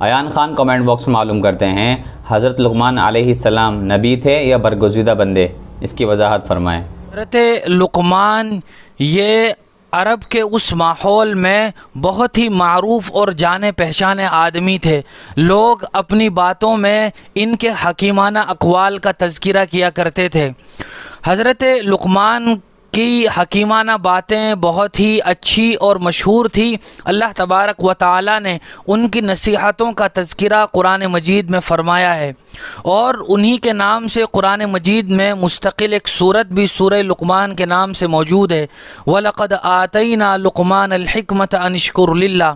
Ayan Khan comment box میں معلوم کرتے ہیں حضرت لقمان علیہ السلام نبی تھے یا برگزیدہ بندے، اس کی وضاحت فرمائیں۔ حضرت لقمان یہ عرب کے اس ماحول میں بہت ہی معروف اور جانے پہچانے آدمی تھے۔ لوگ اپنی باتوں میں ان کے حکیمانہ اقوال کا تذکرہ کیا کرتے تھے۔ حضرت لقمان کی حکیمانہ باتیں بہت ہی اچھی اور مشہور تھی۔ اللہ تبارک و تعالی نے ان کی نصیحتوں کا تذکرہ قرآن مجید میں فرمایا ہے، اور انہی کے نام سے قرآن مجید میں مستقل ایک سورت بھی سورہ لقمان کے نام سے موجود ہے۔ وَلَقَدْ آتَيْنَا لُقْمَانَ الْحِكْمَةَ أَنِ اشْكُرْ لِلَّهِ۔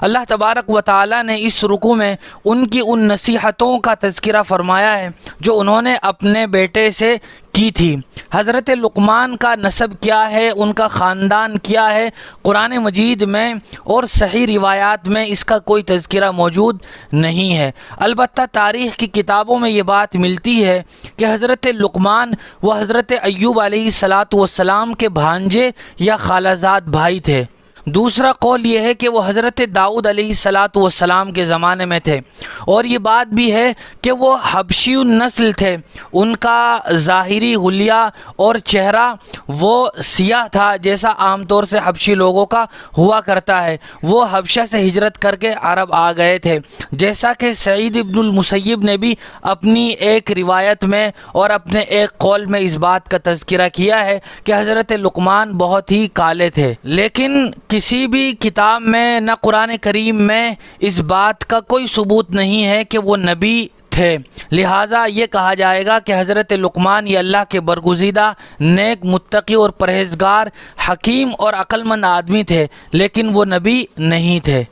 اللہ تبارک و تعالی نے اس رکوع میں ان کی ان نصیحتوں کا تذکرہ فرمایا ہے جو انہوں نے اپنے بیٹے سے کی تھی۔ حضرت لقمان کا نسب کیا ہے، ان کا خاندان کیا ہے، قرآن مجید میں اور صحیح روایات میں اس کا کوئی تذکرہ موجود نہیں ہے۔ البتہ تاریخ کی کتابوں میں یہ بات ملتی ہے کہ حضرت لقمان وہ حضرت ایوب علیہ السلام کے بھانجے یا خالہ زاد بھائی تھے۔ دوسرا قول یہ ہے کہ وہ حضرت داؤد علیہ السلام کے زمانے میں تھے، اور یہ بات بھی ہے کہ وہ حبشی النسل تھے۔ ان کا ظاہری حلیہ اور چہرہ وہ سیاہ تھا، جیسا عام طور سے حبشی لوگوں کا ہوا کرتا ہے۔ وہ حبشہ سے ہجرت کر کے عرب آ گئے تھے، جیسا کہ سعید ابن المسیب نے بھی اپنی ایک روایت میں اور اپنے ایک قول میں اس بات کا تذکرہ کیا ہے کہ حضرت لقمان بہت ہی کالے تھے، لیکن کسی بھی کتاب میں نہ قرآن کریم میں اس بات کا کوئی ثبوت نہیں ہے کہ وہ نبی تھے۔ لہٰذا یہ کہا جائے گا کہ حضرت لقمان یہ اللہ کے برگزیدہ نیک متقی اور پرہیزگار حکیم اور عقل مند آدمی تھے، لیکن وہ نبی نہیں تھے۔